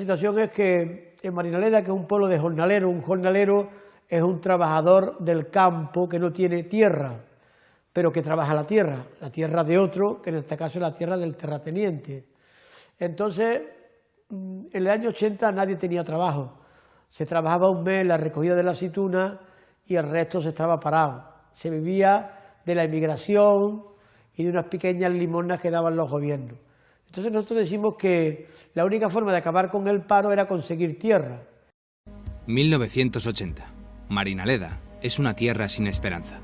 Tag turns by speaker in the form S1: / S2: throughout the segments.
S1: situación es que en Marinaleda, que es un pueblo de jornaleros, un jornalero es un trabajador del campo que no tiene tierra, pero que trabaja la tierra de otro, que en este caso es la tierra del terrateniente. Entonces, en el año 80 nadie tenía trabajo. Se trabajaba un mes la recogida de la aceituna y el resto se estaba parado. Se vivía de la emigración y de unas pequeñas limosnas que daban los gobiernos. Entonces nosotros decimos que la única forma de acabar con el paro era conseguir tierra.
S2: 1980. Marinaleda es una tierra sin esperanza.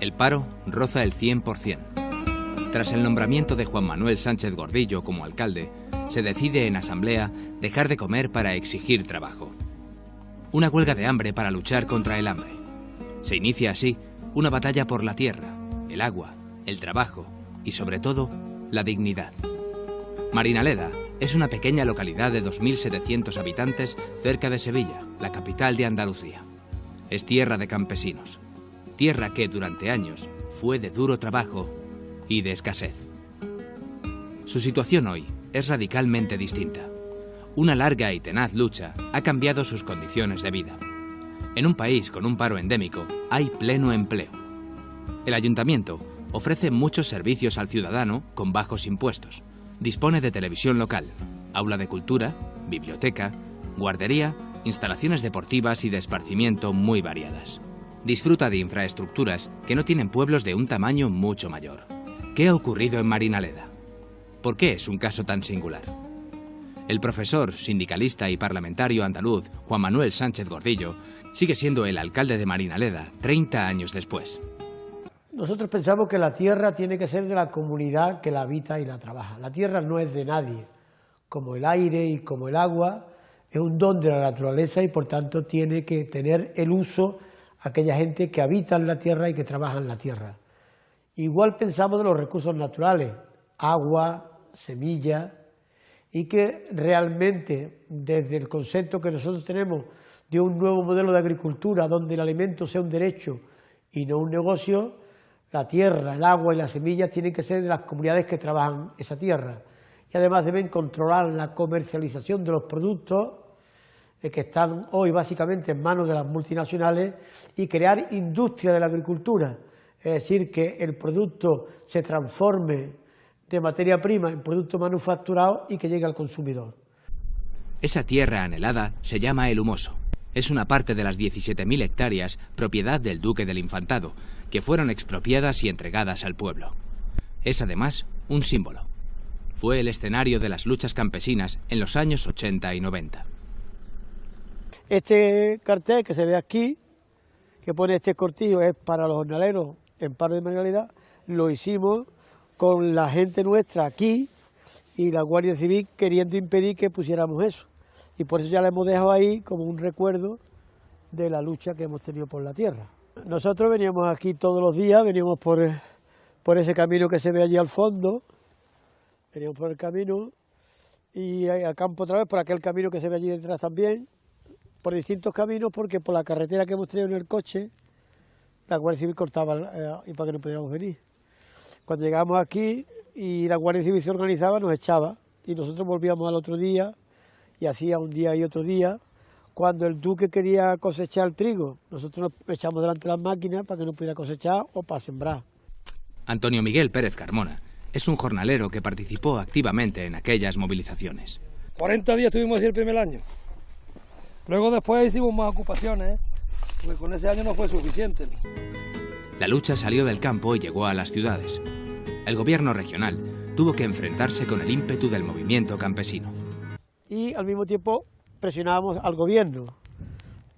S2: El paro roza el 100%. Tras el nombramiento de Juan Manuel Sánchez Gordillo como alcalde, se decide en asamblea dejar de comer para exigir trabajo. Una huelga de hambre para luchar contra el hambre. Se inicia así una batalla por la tierra, el agua, el trabajo y sobre todo, la dignidad. Marinaleda es una pequeña localidad de 2.700 habitantes cerca de Sevilla, la capital de Andalucía. Es tierra de campesinos, tierra que durante años fue de duro trabajo y de escasez. Su situación hoy es radicalmente distinta. Una larga y tenaz lucha ha cambiado sus condiciones de vida. En un país con un paro endémico hay pleno empleo. El ayuntamiento ofrece muchos servicios al ciudadano con bajos impuestos. Dispone de televisión local, aula de cultura, biblioteca, guardería, instalaciones deportivas y de esparcimiento muy variadas. Disfruta de infraestructuras que no tienen pueblos de un tamaño mucho mayor. ¿Qué ha ocurrido en Marinaleda? ¿Por qué es un caso tan singular? El profesor, sindicalista y parlamentario andaluz Juan Manuel Sánchez Gordillo sigue siendo el alcalde de Marinaleda 30 años después.
S1: Nosotros pensamos que la tierra tiene que ser de la comunidad que la habita y la trabaja. La tierra no es de nadie, como el aire y como el agua, es un don de la naturaleza y por tanto tiene que tener el uso aquella gente que habita en la tierra y que trabaja en la tierra. Igual pensamos de los recursos naturales, agua, semillas, y que realmente desde el concepto que nosotros tenemos de un nuevo modelo de agricultura donde el alimento sea un derecho y no un negocio, la tierra, el agua y las semillas tienen que ser de las comunidades que trabajan esa tierra y además deben controlar la comercialización de los productos que están hoy básicamente en manos de las multinacionales y crear industria de la agricultura, es decir, que el producto se transforme de materia prima en producto manufacturado y que llegue al consumidor.
S2: Esa tierra anhelada se llama El Humoso. Es una parte de las 17.000 hectáreas propiedad del Duque del Infantado, que fueron expropiadas y entregadas al pueblo. Es además un símbolo. Fue el escenario de las luchas campesinas en los años 80 y 90.
S1: Este cartel que se ve aquí, que pone este cortillo, es para los jornaleros en paro de Marinaleda, lo hicimos con la gente nuestra aquí y la Guardia Civil queriendo impedir que pusiéramos eso. Y por eso ya lo hemos dejado ahí como un recuerdo de la lucha que hemos tenido por la tierra. Nosotros veníamos aquí todos los días, veníamos por ese camino que se ve allí al fondo, veníamos por el camino y a campo otra vez por aquel camino que se ve allí detrás también, por distintos caminos porque por la carretera que hemos tenido en el coche, la Guardia Civil cortaba y para que no pudiéramos venir. Cuando llegábamos aquí y la Guardia Civil se organizaba, nos echaba y nosotros volvíamos al otro día y hacía un día y otro día. Cuando el duque quería cosechar el trigo, nosotros nos echamos delante de las máquinas para que no pudiera cosechar o para sembrar.
S2: Antonio Miguel Pérez Carmona es un jornalero que participó activamente en aquellas movilizaciones.
S3: 40 días estuvimos así el primer año. Luego después hicimos más ocupaciones, porque con ese año no fue suficiente.
S2: La lucha salió del campo y llegó a las ciudades. El gobierno regional tuvo que enfrentarse con el ímpetu del movimiento campesino.
S1: Y al mismo tiempo presionábamos al gobierno,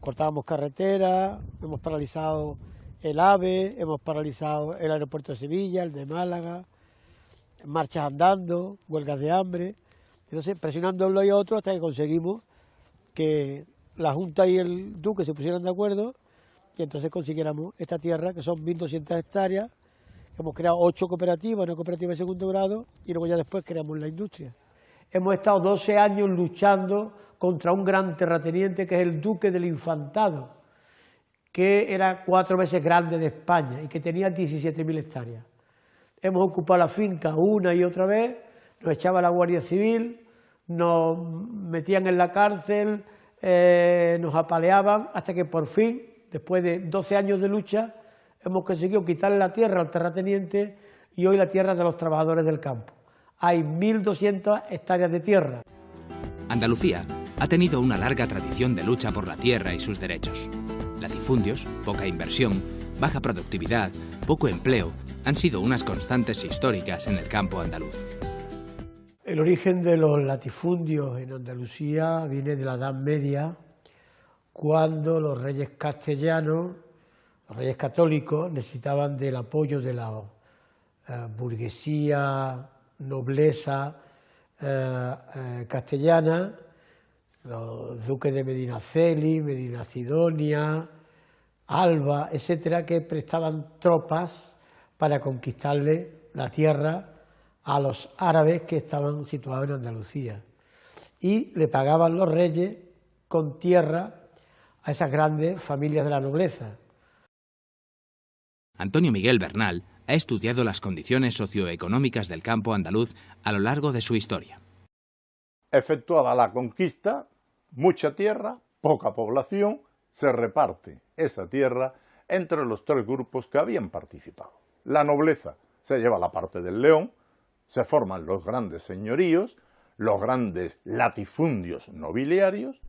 S1: cortábamos carreteras, hemos paralizado el AVE, hemos paralizado el aeropuerto de Sevilla, el de Málaga, marchas andando, huelgas de hambre, entonces presionando uno y otro hasta que conseguimos que la Junta y el Duque se pusieran de acuerdo y entonces consiguiéramos esta tierra, que son 1.200 hectáreas, hemos creado 8 cooperativas, una cooperativa de segundo grado y luego ya después creamos la industria. Hemos estado 12 años luchando contra un gran terrateniente que es el Duque del Infantado, que era 4 veces grande de España y que tenía 17.000 hectáreas. Hemos ocupado la finca una y otra vez, nos echaba la Guardia Civil, nos metían en la cárcel, nos apaleaban, hasta que por fin, después de 12 años de lucha, hemos conseguido quitarle la tierra al terrateniente y hoy la tierra de los trabajadores del campo. Hay 1.200 hectáreas de tierra.
S2: Andalucía ha tenido una larga tradición de lucha por la tierra y sus derechos. Latifundios, poca inversión, baja productividad, poco empleo han sido unas constantes históricas en el campo andaluz.
S1: El origen de los latifundios en Andalucía viene de la Edad Media, cuando los reyes castellanos, los reyes católicos, necesitaban del apoyo de la burguesía, nobleza castellana, los duques de Medinaceli, Medinasidonia, Alba, etcétera, que prestaban tropas para conquistarle la tierra a los árabes que estaban situados en Andalucía. Y le pagaban los reyes con tierra a esas grandes familias de la nobleza.
S2: Antonio Miguel Bernal ha estudiado las condiciones socioeconómicas del campo andaluz a lo largo de su historia.
S4: Efectuada la conquista, mucha tierra, poca población, se reparte esa tierra entre los tres grupos que habían participado. La nobleza se lleva la parte del león, se forman los grandes señoríos, los grandes latifundios nobiliarios,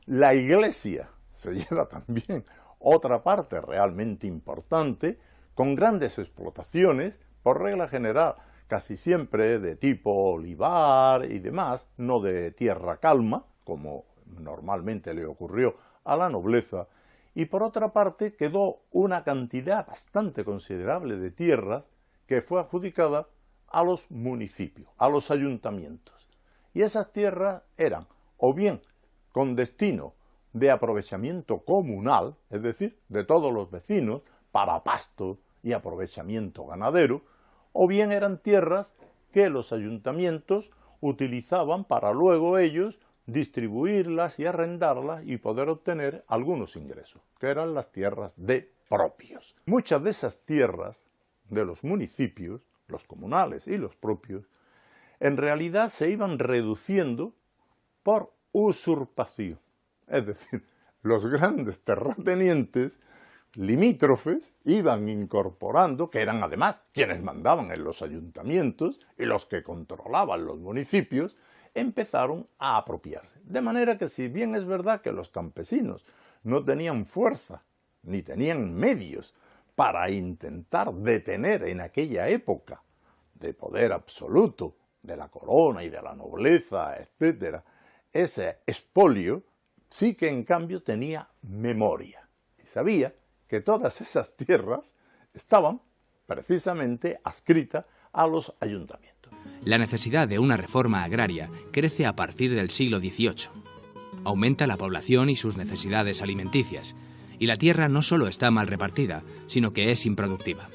S4: la iglesia se lleva también otra parte realmente importante, con grandes explotaciones, por regla general, casi siempre de tipo olivar y demás, no de tierra calma, como normalmente le ocurrió a la nobleza, y por otra parte quedó una cantidad bastante considerable de tierras que fue adjudicada a los municipios, a los ayuntamientos. Y esas tierras eran o bien con destino de aprovechamiento comunal, es decir, de todos los vecinos, para pasto y aprovechamiento ganadero, o bien eran tierras que los ayuntamientos utilizaban para luego ellos distribuirlas y arrendarlas y poder obtener algunos ingresos, que eran las tierras de propios. Muchas de esas tierras de los municipios, los comunales y los propios, en realidad se iban reduciendo por usurpación. Es decir, los grandes terratenientes limítrofes iban incorporando, que eran además quienes mandaban en los ayuntamientos y los que controlaban los municipios, empezaron a apropiarse. De manera que si bien es verdad que los campesinos no tenían fuerza ni tenían medios para intentar detener en aquella época de poder absoluto de la corona y de la nobleza, etcétera, ese expolio, sí que en cambio tenía memoria y sabía que todas esas tierras estaban precisamente adscritas a los ayuntamientos.
S2: La necesidad de una reforma agraria crece a partir del siglo XVIII. Aumenta la población y sus necesidades alimenticias, y la tierra no solo está mal repartida, sino que es improductiva.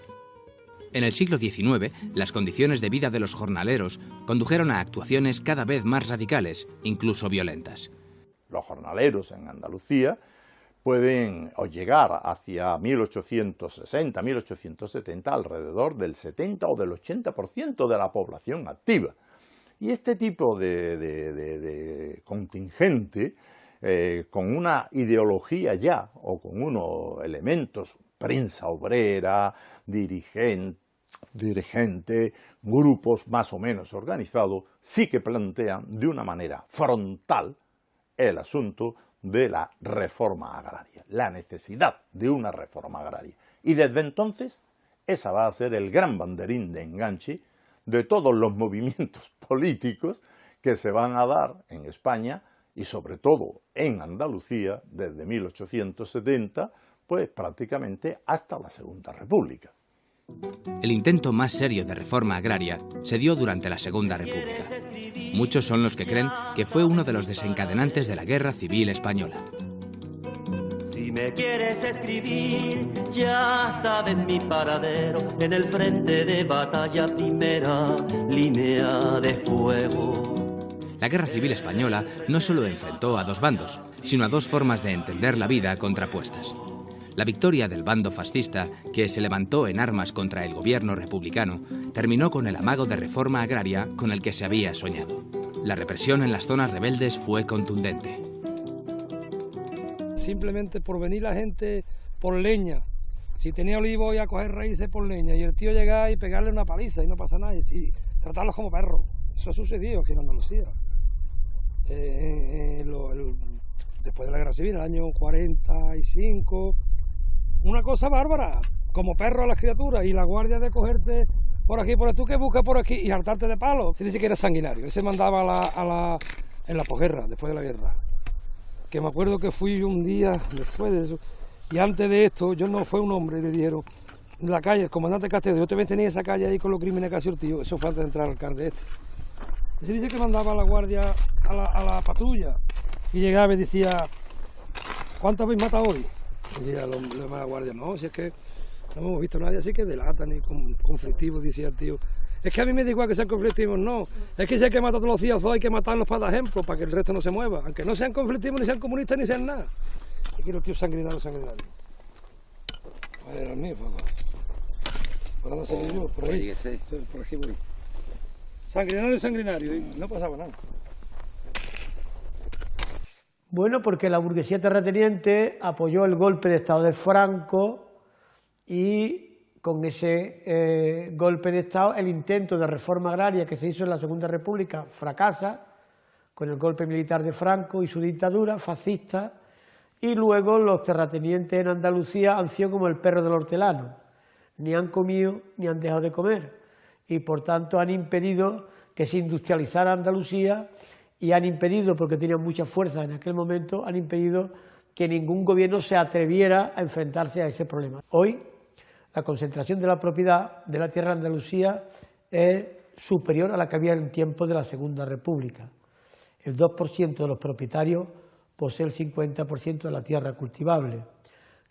S2: En el siglo XIX, las condiciones de vida de los jornaleros condujeron a actuaciones cada vez más radicales, incluso violentas.
S4: Los jornaleros en Andalucía pueden llegar hacia 1860, 1870, alrededor del 70 o del 80% de la población activa. Y este tipo de contingente, con una ideología ya, o con unos elementos, prensa obrera, dirigente, grupos más o menos organizados, sí que plantean de una manera frontal el asunto de la reforma agraria, la necesidad de una reforma agraria. Y desde entonces, esa va a ser el gran banderín de enganche de todos los movimientos políticos que se van a dar en España y sobre todo en Andalucía desde 1870, pues prácticamente hasta la Segunda República.
S2: El intento más serio de reforma agraria se dio durante la Segunda República. Muchos son los que creen que fue uno de los desencadenantes de la Guerra Civil Española.
S5: Si me quieres escribir, ya sabes mi paradero, en el frente de batalla, primera línea de fuego.
S2: La Guerra Civil Española no solo enfrentó a dos bandos, sino a dos formas de entender la vida contrapuestas. La victoria del bando fascista, que se levantó en armas contra el gobierno republicano, terminó con el amago de reforma agraria con el que se había soñado. La represión en las zonas rebeldes fue contundente.
S3: Simplemente por venir la gente por leña. Si tenía olivo iba a coger raíces por leña y el tío llegaba y pegarle una paliza y no pasa nada. Y tratarlos como perros. Eso ha sucedido aquí en Andalucía. Después de la guerra civil, en el año 45. Una cosa bárbara. Como perro a las criaturas. Y la guardia de cogerte por aquí, por tú que buscas por aquí y hartarte de palo. Se dice que era sanguinario. Ese mandaba en la posguerra, después de la guerra. Que me acuerdo que fui un día después de eso. Y antes de esto, yo no fue un hombre, le dijeron, en la calle, el comandante Castello, yo también tenía esa calle ahí con los crímenes que ha sido el tío. Eso fue antes de entrar al alcalde este. Y se dice que mandaba a la guardia a la patrulla. Y llegaba y decía, ¿cuántos habéis matado hoy? Y decía la guardia, no, si es que no hemos visto a nadie así que delatan ni conflictivos, decía el tío. Es que a mí me da igual que sean conflictivos, no. Es que si hay que matar a todos los días, hay que matarlos para dar ejemplo, para que el resto no se mueva. Aunque no sean conflictivos, ni sean comunistas, ni sean nada. Y quiero el tío sanguinario. A ver, al mío, papá. Para no seguir yo, por ahí. Por aquí voy. Sanguinario, y no pasaba nada.
S1: Bueno, porque la burguesía terrateniente apoyó el golpe de Estado de Franco y con ese golpe de Estado el intento de reforma agraria que se hizo en la Segunda República fracasa con el golpe militar de Franco y su dictadura fascista, y luego los terratenientes en Andalucía han sido como el perro del hortelano, ni han comido ni han dejado de comer, y por tanto han impedido que se industrializara Andalucía y han impedido, porque tenían mucha fuerza en aquel momento, han impedido que ningún gobierno se atreviera a enfrentarse a ese problema. Hoy la concentración de la propiedad de la tierra de Andalucía es superior a la que había en tiempos de la Segunda República. El 2% de los propietarios posee el 50% de la tierra cultivable,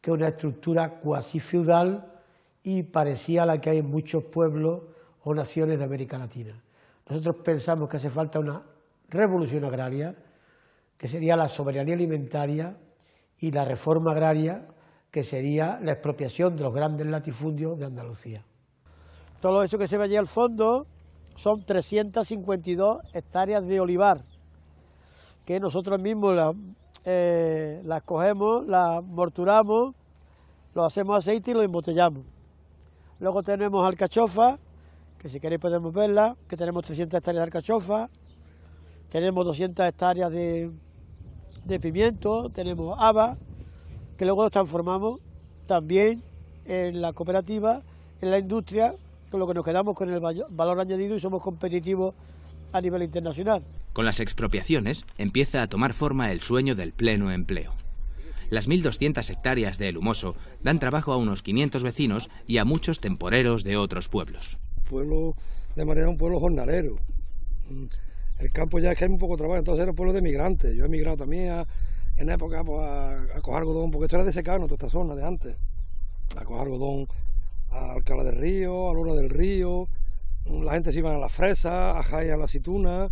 S1: que es una estructura cuasi feudal y parecida a la que hay en muchos pueblos o naciones de América Latina. Nosotros pensamos que hace falta una revolución agraria, que sería la soberanía alimentaria, y la reforma agraria, que sería la expropiación de los grandes latifundios de Andalucía. Todo eso que se ve allí al fondo son 352 hectáreas de olivar, que nosotros mismos las cogemos, las morturamos, lo hacemos aceite y lo embotellamos. Luego tenemos alcachofa, que si queréis podemos verla, que tenemos 300 hectáreas de alcachofa, tenemos 200 hectáreas de pimiento, tenemos habas, que luego los transformamos también en la cooperativa, en la industria, con lo que nos quedamos con el valor añadido y somos competitivos a nivel internacional.
S2: Con las expropiaciones empieza a tomar forma el sueño del pleno empleo. Las 1.200 hectáreas de El Humoso dan trabajo a unos 500 vecinos y a muchos temporeros de otros pueblos.
S3: Pueblo de manera un pueblo jornalero. El campo ya es que hay un poco de trabajo, entonces era un pueblo de migrantes. Yo he migrado también en época pues, a coger algodón, porque esto era de secano, toda esta zona de antes. A coger algodón a Alcalá del Río, a Lora del Río. La gente se iba a las fresas, a Jaya, a la aceituna.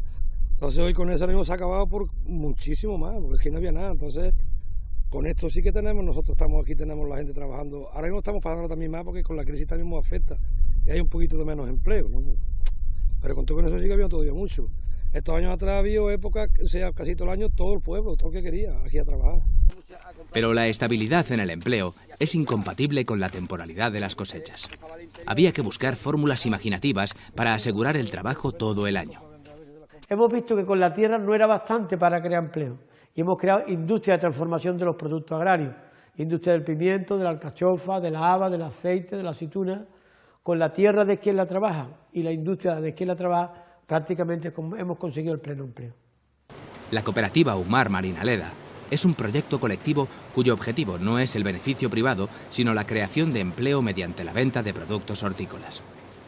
S3: Entonces hoy con eso se ha acabado por muchísimo más, porque aquí no había nada. Entonces con esto sí que nosotros estamos aquí, tenemos la gente trabajando. Ahora mismo estamos pagando también más porque con la crisis también nos afecta y hay un poquito de menos empleo, ¿no? Pero con todo eso sí que había todavía mucho. Estos años atrás había épocas, o sea, casi todo el año todo el pueblo, todo el que quería, aquí a trabajar.
S2: Pero la estabilidad en el empleo es incompatible con la temporalidad de las cosechas. Había que buscar fórmulas imaginativas para asegurar el trabajo todo el año.
S1: Hemos visto que con la tierra no era bastante para crear empleo y hemos creado industria de transformación de los productos agrarios, industria del pimiento, de la alcachofa, de la haba, del aceite, de la aceituna. Con la tierra de quien la trabaja y la industria de quien la trabaja, prácticamente hemos conseguido el pleno empleo.
S2: La cooperativa Humar Marinaleda es un proyecto colectivo cuyo objetivo no es el beneficio privado, sino la creación de empleo mediante la venta de productos hortícolas.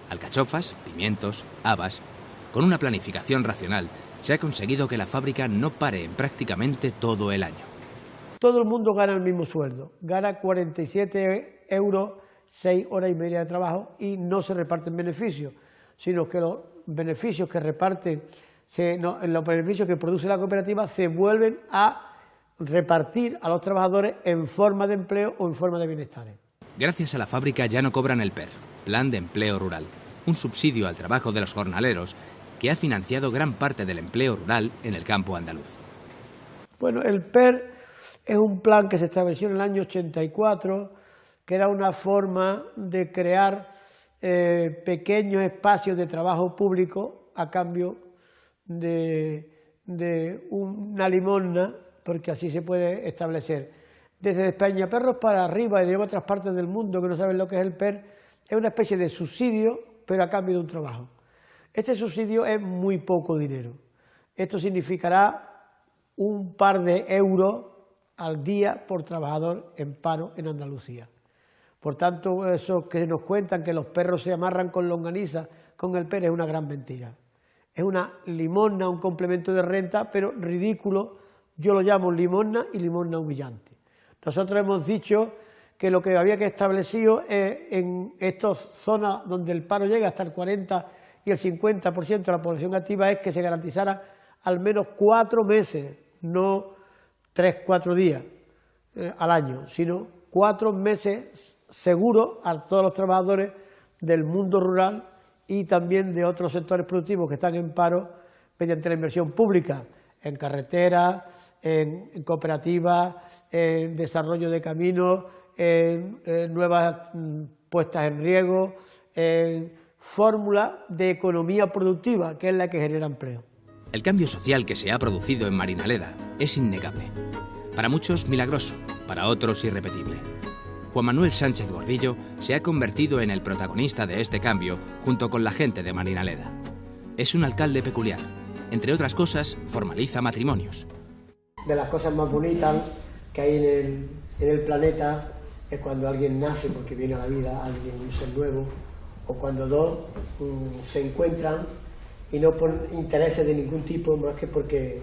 S2: Alcachofas, pimientos, habas. Con una planificación racional, se ha conseguido que la fábrica no pare en prácticamente todo el año.
S1: Todo el mundo gana el mismo sueldo, gana 47 euros, 6 horas y media de trabajo y no se reparten beneficios, sino que los beneficios que reparten, los beneficios que produce la cooperativa se vuelven a repartir a los trabajadores en forma de empleo o en forma de bienestar.
S2: Gracias a la fábrica ya no cobran el PER, Plan de Empleo Rural, un subsidio al trabajo de los jornaleros que ha financiado gran parte del empleo rural en el campo andaluz.
S1: Bueno, el PER es un plan que se estableció en el año 84, que era una forma de crear pequeños espacios de trabajo público a cambio de una limosna, porque así se puede establecer. Desde Españaperros para arriba y de otras partes del mundo que no saben lo que es el PER, es una especie de subsidio, pero a cambio de un trabajo. Este subsidio es muy poco dinero. Esto significará un par de euros al día por trabajador en paro en Andalucía. Por tanto, eso que nos cuentan que los perros se amarran con longaniza, con el PER, es una gran mentira. Es una limosna, un complemento de renta, pero ridículo. Yo lo llamo limosna y limosna humillante. Nosotros hemos dicho que lo que había que establecer en estas zonas donde el paro llega hasta el 40 y el 50% de la población activa es que se garantizara al menos 4 meses, no 3-4 días al año, sino 4 meses seguros a todos los trabajadores del mundo rural y también de otros sectores productivos que están en paro mediante la inversión pública en carreteras, en cooperativas, en desarrollo de caminos, en nuevas puestas en riego, en fórmulas de economía productiva, que es la que genera empleo.
S2: El cambio social que se ha producido en Marinaleda es innegable. Para muchos milagroso, para otros irrepetible. Juan Manuel Sánchez Gordillo se ha convertido en el protagonista de este cambio junto con la gente de Marinaleda. Es un alcalde peculiar. Entre otras cosas, formaliza matrimonios.
S1: De las cosas más bonitas que hay en el planeta es cuando alguien nace porque viene a la vida, alguien, un ser nuevo, o cuando dos se encuentran y no por intereses de ningún tipo, más que porque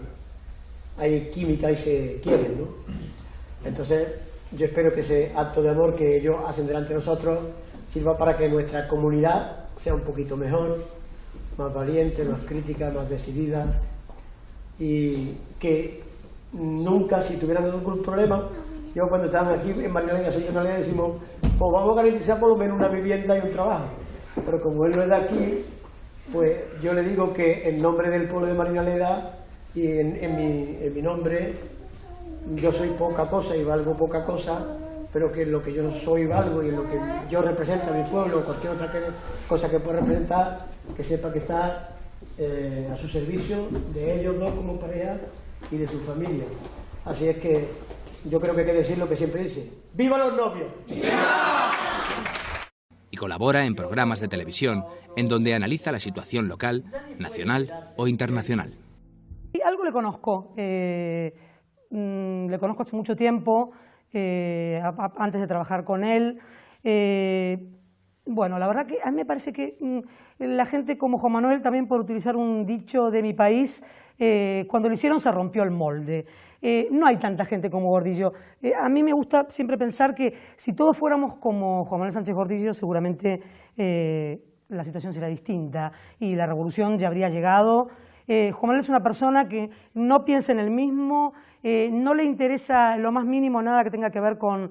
S1: hay química y se quieren, ¿no? Entonces, yo espero que ese acto de amor que ellos hacen delante de nosotros sirva para que nuestra comunidad sea un poquito mejor, más valiente, más crítica, más decidida, y que nunca, si tuvieran algún problema, yo cuando estábamos aquí en Marinaleda, decimos, pues vamos a garantizar por lo menos una vivienda y un trabajo. Pero como él no es de aquí, pues yo le digo que en nombre del pueblo de Marinaleda y en mi nombre, yo soy poca cosa y valgo poca cosa, pero que en lo que yo soy y valgo y en lo que yo represento a mi pueblo o cualquier otra cosa que pueda representar, que sepa que está a su servicio de ellos dos como pareja y de su familia. Así es que yo creo que hay que decir lo que siempre dice: ¡viva los novios! ¡Viva!
S2: Y colabora en programas de televisión en donde analiza la situación local, nacional o internacional.
S6: Y algo le conozco hace mucho tiempo, antes de trabajar con él. Bueno, la verdad que a mí me parece que la gente como Juan Manuel, también por utilizar un dicho de mi país, cuando lo hicieron se rompió el molde. No hay tanta gente como Gordillo. A mí me gusta siempre pensar que si todos fuéramos como Juan Manuel Sánchez Gordillo, seguramente la situación sería distinta y la revolución ya habría llegado. Juan Manuel es una persona que no piensa en él mismo, no le interesa lo más mínimo nada que tenga que ver con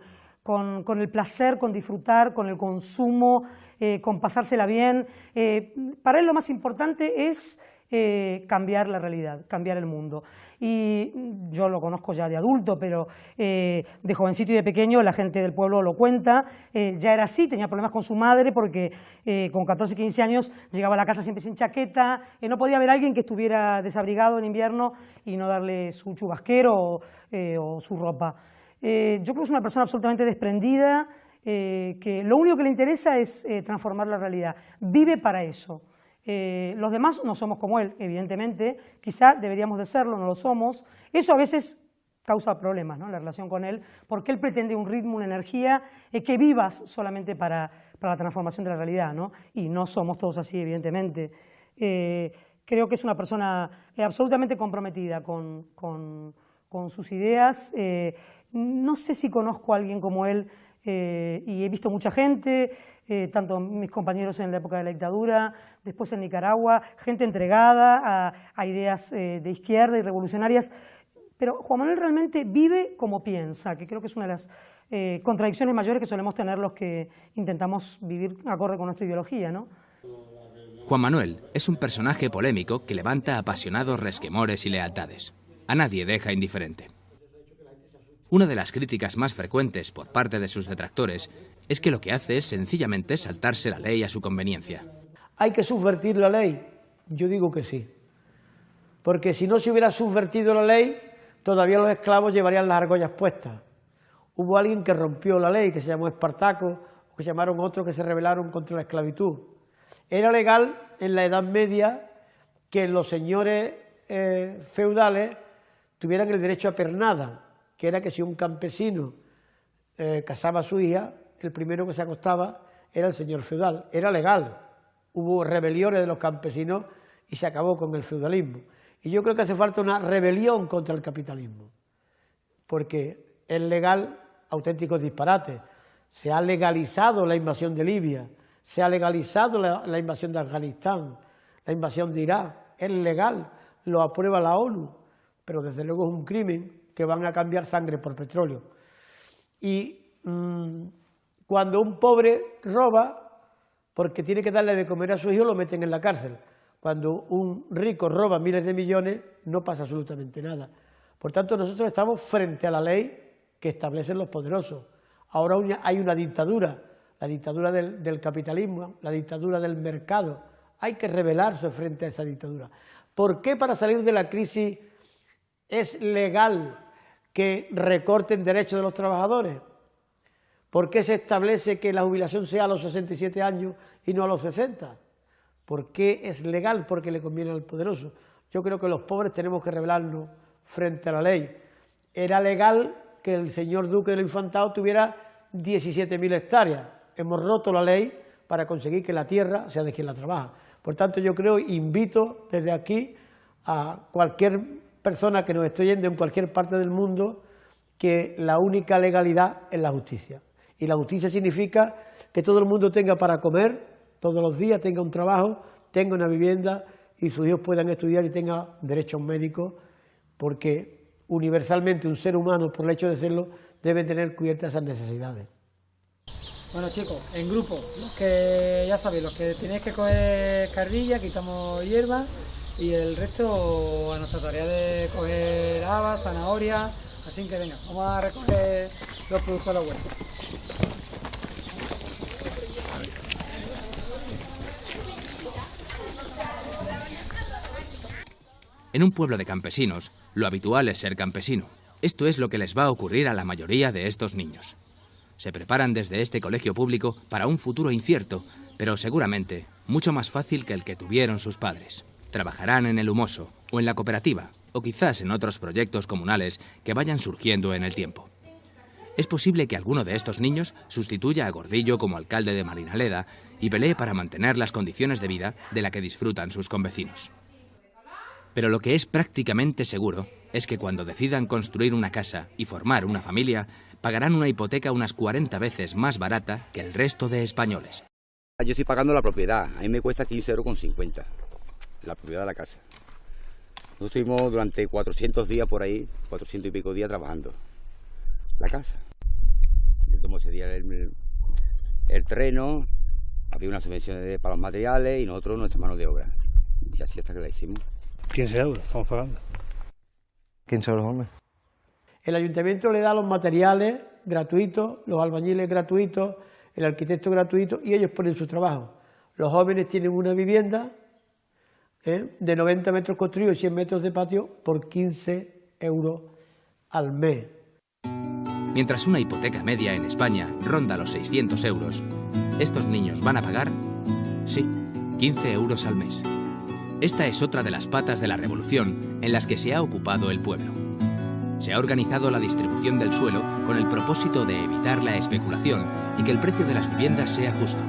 S6: el placer, con disfrutar, con el consumo, con pasársela bien. Para él lo más importante es cambiar la realidad, cambiar el mundo. Y yo lo conozco ya de adulto, pero de jovencito y de pequeño la gente del pueblo lo cuenta. Ya era así, tenía problemas con su madre porque con 14, 15 años llegaba a la casa siempre sin chaqueta, no podía haber alguien que estuviera desabrigado en invierno y no darle su chubasquero o su ropa. Yo creo que es una persona absolutamente desprendida, que lo único que le interesa es transformar la realidad. Vive para eso. Los demás no somos como él, evidentemente, quizá deberíamos de serlo, no lo somos. Eso a veces causa problemas, ¿no?, la relación con él, porque él pretende un ritmo, una energía, que vivas solamente para la transformación de la realidad, ¿no? Y no somos todos así, evidentemente. Creo que es una persona absolutamente comprometida con sus ideas. No sé si conozco a alguien como él, y he visto mucha gente, tanto mis compañeros en la época de la dictadura, después en Nicaragua, gente entregada a ideas de izquierda y revolucionarias, pero Juan Manuel realmente vive como piensa, que creo que es una de las contradicciones mayores que solemos tener los que intentamos vivir acorde con nuestra ideología, ¿no?
S2: Juan Manuel es un personaje polémico que levanta apasionados resquemores y lealtades. A nadie deja indiferente. Una de las críticas más frecuentes por parte de sus detractores es que lo que hace es sencillamente saltarse la ley a su conveniencia.
S1: ¿Hay que subvertir la ley? Yo digo que sí. Porque si no se hubiera subvertido la ley, todavía los esclavos llevarían las argollas puestas. Hubo alguien que rompió la ley, que se llamó Espartaco, o que se llamaron otros que se rebelaron contra la esclavitud. Era legal en la Edad Media que los señores feudales tuvieran el derecho a pernada, que era que si un campesino casaba a su hija, el primero que se acostaba era el señor feudal. Era legal. Hubo rebeliones de los campesinos y se acabó con el feudalismo. Y yo creo que hace falta una rebelión contra el capitalismo, porque es legal auténticos disparates. Se ha legalizado la invasión de Libia, se ha legalizado la invasión de Afganistán, la invasión de Irak, es legal, lo aprueba la ONU, pero desde luego es un crimen que van a cambiar sangre por petróleo. Y cuando un pobre roba, porque tiene que darle de comer a su hijo, lo meten en la cárcel. Cuando un rico roba miles de millones, no pasa absolutamente nada. Por tanto, nosotros estamos frente a la ley que establecen los poderosos. Ahora hay una dictadura, la dictadura del capitalismo, la dictadura del mercado. Hay que rebelarse frente a esa dictadura. ¿Por qué para salir de la crisis es legal que recorten derechos de los trabajadores? ¿Por qué se establece que la jubilación sea a los 67 años y no a los 60? ¿Por qué es legal? Porque le conviene al poderoso. Yo creo que los pobres tenemos que rebelarnos frente a la ley. Era legal que el señor duque del Infantado tuviera 17.000 hectáreas. Hemos roto la ley para conseguir que la tierra sea de quien la trabaja. Por tanto, yo creo, invito desde aquí a cualquier persona que nos esté oyendo en cualquier parte del mundo, que la única legalidad es la justicia. Y la justicia significa que todo el mundo tenga para comer todos los días, tenga un trabajo, tenga una vivienda y sus hijos puedan estudiar y tengan derechos médicos, porque universalmente un ser humano, por el hecho de serlo, debe tener cubiertas esas necesidades.
S7: Bueno, chicos, en grupo, los que ya sabéis, los que tenéis que coger carrilla, quitamos hierba y el resto a nuestra tarea de coger habas, zanahorias, así que venga, vamos a recoger los productos de la huerta.
S2: En un pueblo de campesinos, lo habitual es ser campesino. Esto es lo que les va a ocurrir a la mayoría de estos niños. Se preparan desde este colegio público para un futuro incierto, pero seguramente mucho más fácil que el que tuvieron sus padres. Trabajarán en el Humoso, o en la cooperativa, o quizás en otros proyectos comunales que vayan surgiendo en el tiempo. Es posible que alguno de estos niños sustituya a Gordillo como alcalde de Marinaleda y pelee para mantener las condiciones de vida de la que disfrutan sus convecinos. Pero lo que es prácticamente seguro es que cuando decidan construir una casa y formar una familia, pagarán una hipoteca unas 40 veces más barata que el resto de españoles.
S8: Yo estoy pagando la propiedad, a mí me cuesta 15,50 €, la propiedad de la casa. Nosotros estuvimos durante 400 días por ahí, 400 y pico días trabajando la casa. Entonces ese día el terreno, había unas subvenciones para los materiales y nosotros nuestra mano de obra. Y así hasta que la hicimos.
S3: 15 euros estamos pagando.
S9: 15 euros al mes.
S1: El ayuntamiento le da los materiales gratuitos, los albañiles gratuitos, el arquitecto gratuito y ellos ponen su trabajo. Los jóvenes tienen una vivienda de 90 metros construidos y 100 metros de patio por 15 euros al mes.
S2: Mientras una hipoteca media en España ronda los 600 euros, estos niños van a pagar, sí, 15 euros al mes. Esta es otra de las patas de la revolución en las que se ha ocupado el pueblo. Se ha organizado la distribución del suelo con el propósito de evitar la especulación y que el precio de las viviendas sea justo.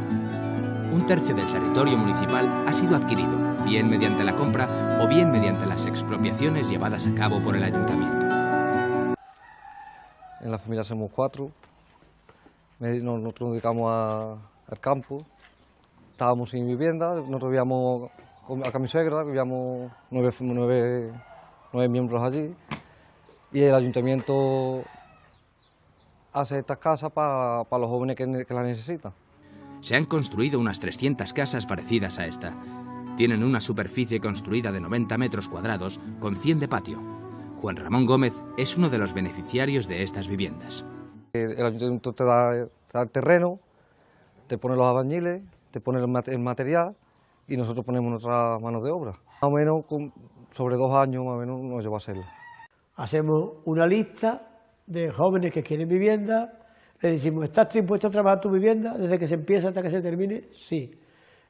S2: 1/3 del territorio municipal ha sido adquirido, bien mediante la compra o bien mediante las expropiaciones llevadas a cabo por el ayuntamiento.
S9: En la familia somos 4, nosotros nos dedicamos al campo, estábamos sin vivienda, nosotros vivíamos acá mi suegra, vivíamos 9 miembros allí y el ayuntamiento hace estas casas para los jóvenes que las necesitan.
S2: Se han construido unas 300 casas parecidas a esta. tienen una superficie construida de 90 metros cuadrados con 100 de patio. Juan Ramón Gómez es uno de los beneficiarios de estas viviendas.
S9: El ayuntamiento te da el terreno, te pone los albañiles, te pone el material y nosotros ponemos nuestra mano de obra. Más o menos, sobre 2 años más o menos nos lleva a hacerlo.
S1: Hacemos una lista de jóvenes que quieren vivienda, le decimos, ¿estás dispuesto a trabajar tu vivienda desde que se empieza hasta que se termine? Sí.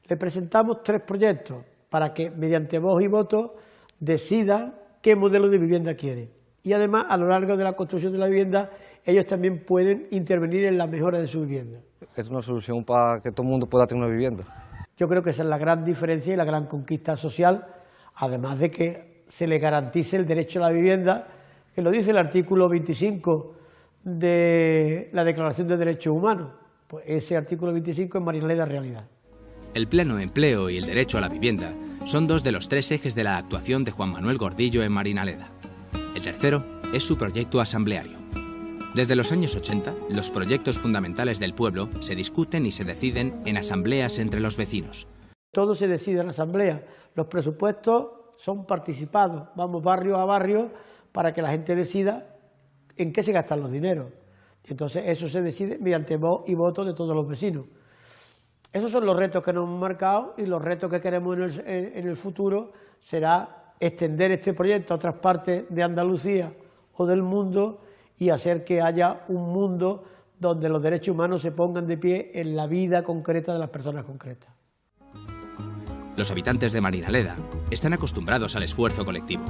S1: Le presentamos 3 proyectos para que mediante voz y voto decidan qué modelo de vivienda quieren. Y además, a lo largo de la construcción de la vivienda, ellos también pueden intervenir en la mejora de su vivienda.
S9: Es una solución para que todo el mundo pueda tener una vivienda.
S1: Yo creo que esa es la gran diferencia y la gran conquista social, además de que se le garantice el derecho a la vivienda, que lo dice el artículo 25 de la Declaración de Derechos Humanos. Pues ese artículo 25 en Marinaleda es realidad.
S2: El pleno empleo y el derecho a la vivienda son 2 de los 3 ejes de la actuación de Juan Manuel Gordillo en Marinaleda. El tercero es su proyecto asambleario. Desde los años 80, los proyectos fundamentales del pueblo se discuten y se deciden en asambleas entre los vecinos.
S1: Todo se decide en asamblea. Los presupuestos son participados. Vamos barrio a barrio para que la gente decida en qué se gastan los dineros. Y entonces eso se decide mediante voz y voto de todos los vecinos. Esos son los retos que nos hemos marcado y los retos que queremos en el futuro será extender este proyecto a otras partes de Andalucía o del mundo y hacer que haya un mundo donde los derechos humanos se pongan de pie en la vida concreta de las personas concretas.
S2: Los habitantes de Marinaleda están acostumbrados al esfuerzo colectivo.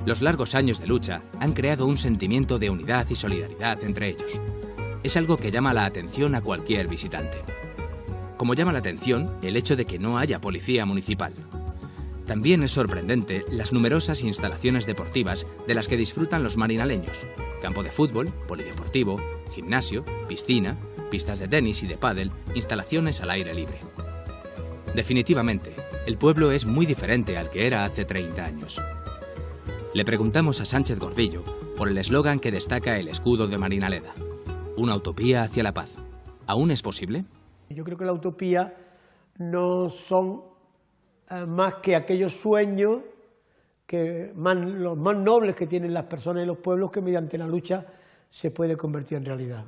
S2: Los largos años de lucha han creado un sentimiento de unidad y solidaridad entre ellos. Es algo que llama la atención a cualquier visitante. Como llama la atención el hecho de que no haya policía municipal. También es sorprendente las numerosas instalaciones deportivas de las que disfrutan los marinaleños. Campo de fútbol, polideportivo, gimnasio, piscina, pistas de tenis y de pádel, instalaciones al aire libre. Definitivamente, el pueblo es muy diferente al que era hace 30 años. Le preguntamos a Sánchez Gordillo por el eslogan que destaca el escudo de Marinaleda. Una utopía hacia la paz. ¿Aún es posible?
S1: Yo creo que la utopía no son más que aquellos sueños los más nobles que tienen las personas y los pueblos que mediante la lucha se puede convertir en realidad.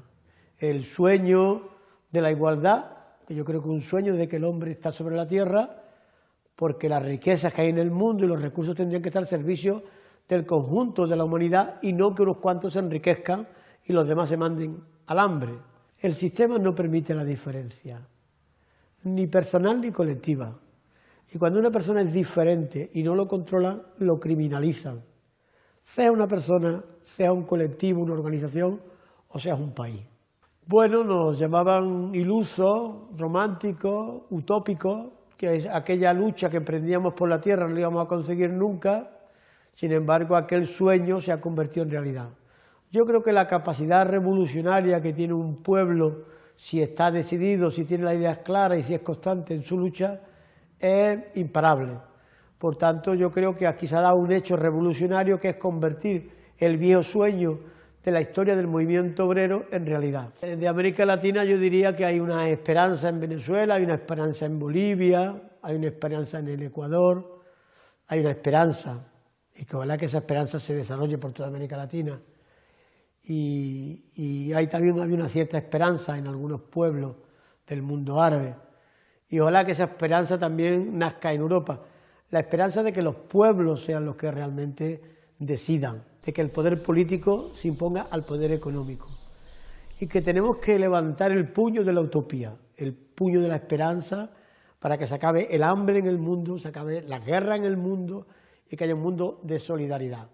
S1: El sueño de la igualdad, que yo creo que es un sueño de que el hombre está sobre la tierra, porque las riquezas que hay en el mundo y los recursos tendrían que estar al servicio del conjunto de la humanidad y no que unos cuantos se enriquezcan y los demás se manden al hambre. El sistema no permite la diferencia, ni personal ni colectiva. Y cuando una persona es diferente y no lo controlan, lo criminalizan. Sea una persona, sea un colectivo, una organización o sea un país. Bueno, nos llamaban ilusos, románticos, utópicos, que es aquella lucha que emprendíamos por la tierra no la íbamos a conseguir nunca, sin embargo aquel sueño se ha convertido en realidad. Yo creo que la capacidad revolucionaria que tiene un pueblo, si está decidido, si tiene las ideas claras y si es constante en su lucha, es imparable. Por tanto, yo creo que aquí se ha dado un hecho revolucionario que es convertir el viejo sueño de la historia del movimiento obrero en realidad. De América Latina yo diría que hay una esperanza en Venezuela, hay una esperanza en Bolivia, hay una esperanza en el Ecuador, hay una esperanza, y que ojalá que esa esperanza se desarrolle por toda América Latina. Y hay también una cierta esperanza en algunos pueblos del mundo árabe. Y ojalá que esa esperanza también nazca en Europa. La esperanza de que los pueblos sean los que realmente decidan, de que el poder político se imponga al poder económico. Y que tenemos que levantar el puño de la utopía, el puño de la esperanza, para que se acabe el hambre en el mundo, se acabe la guerra en el mundo y que haya un mundo de solidaridad.